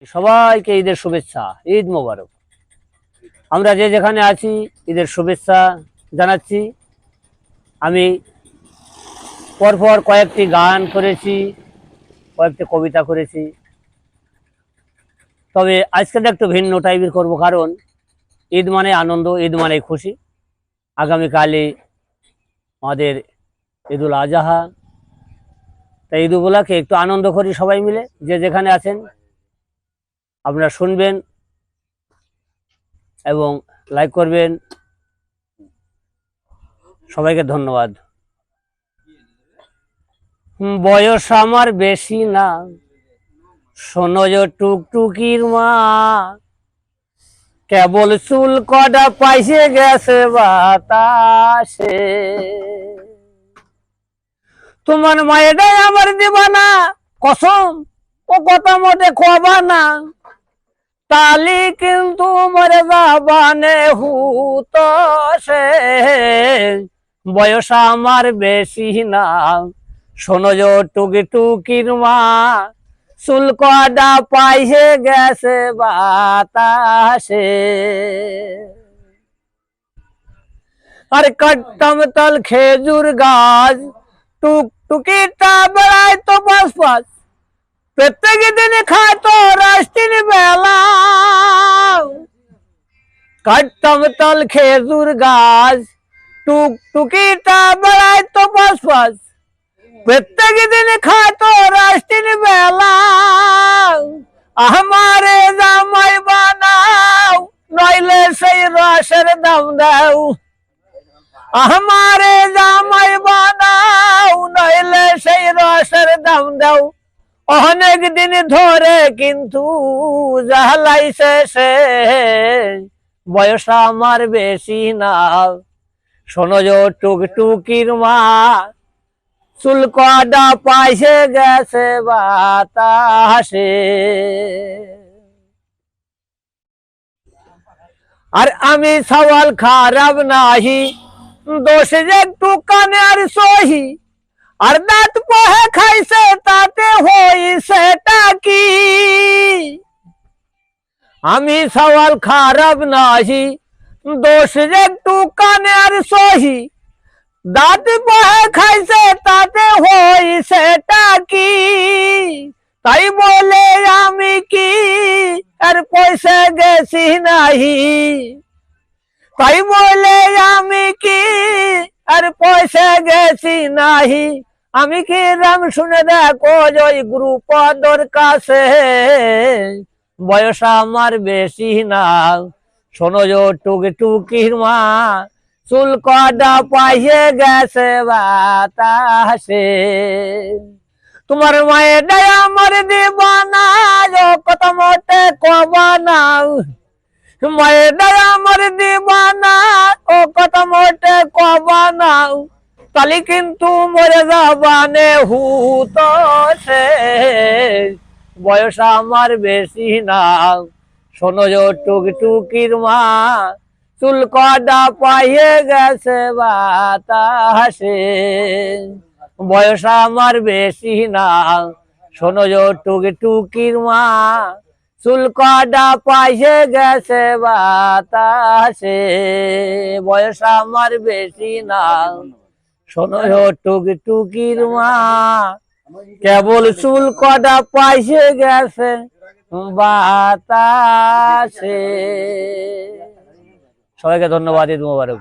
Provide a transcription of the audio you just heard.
সবাইকে ঈদের শুভেচ্ছা, ঈদ মোবারক। আমরা যে যেখানে আছি ঈদের শুভেচ্ছা জানাচ্ছি। আমি পরপর কয়েকটি গান করেছি, কয়েকটি কবিতা করেছি, তবে আজকে একটু ভিন্ন টাইপের করব, কারণ ঈদ মানে আনন্দ, ঈদ মানে খুশি। আগামীকালই আমাদের ঈদুল আজহা, তাই ঈদ উপলক্ষে একটু আনন্দ করি সবাই মিলে। যে যেখানে আছেন আপনারা শুনবেন এবং লাইক করবেন। সবাইকে ধন্যবাদ। বয়স আমার বেশি না, শোনো যে টুকটুকির মা, কেবল চুল কটা পাইছে গেছে বাতাসে। তোমার মায়েরাই আমার দিবানা, কসম ও কথা মতে কবা না, তালি কিন্তু মরে যাবানে হুতসে। বয়স আমার বেশি না, শোনো যে টুকিটুকির মা, চুল কটা পাইছে গেছে বাতাসে। আর কাটতাম তাল খেজুর গাছ, টুকটুকিটা বেড়ায় তো পাশ পাশ, প্রত্যেক দিন খায় তো রাস্তিন বেলা। কাটতাম তাল খেজুর গাছ, টুকটুকিটা বেড়ায় তো পাশ পাশ, প্রত্যেক দিন খায় তো রাস্তিন বেলা। আমারে জামাই বানাও, নইলে সেই রসের দাম দাও। আমারে জামাই বানাও, নইলে সেই রসের দাম দাও। অনেক দিন ধরে কিন্তু জ্বালাইছে সে, বয়স আমার বেশি না, শোনো যে টুকটুকির মা, চুল কটা পাইছে গেছে বাতাসে। আর আমি সওয়াল খারাপ নাহি, দোষ যে একটু কানে আর সহি, আর দাঁত পহে খাইছে তাতে হইছেটা কি। আমি সওয়াল খারাপ নাহি, দোষ যে একটু কানে আর সহি, দাঁত পহে খাইছে তাতে হইছেটা কি। তাই বলে আমি কি আর পয়সা গেছি নাহি, তাই বলে আমি কি আর পয়সা গেছি নাহি। আমি কি রাম শুনে দেখো ওই গুরুপদর কাছে, বয়স আমার বেশি না, শোনো যে টুকটুকির মা, চুল কটা পাইয়ে গেছে বাতাসে। তোমার মায়ের দায় আমার দিবানা, কথা মতে কবা না। মায়ের দায় আমার দিবানা, ও কথা মোটে কবা না, তালি কিন্তু মরে যাবানে হুতসে। বয়স আমার বেশি না, শোনো যে টুকটুকির মা, চুল কটা পাইয়ে গেছে বাতাসে। বয়স আমার বেশি না, শোনো যে টুকটুকির মা, চুল কটা পাইছে গেছে বাতাসে। বয়স আমার বেশি না, শোনো টুকটুকির মা, কেবল চুল কটা পাইছে গেছে বাতাসে। সবাইকে ধন্যবাদ, ঈদ মোবারক।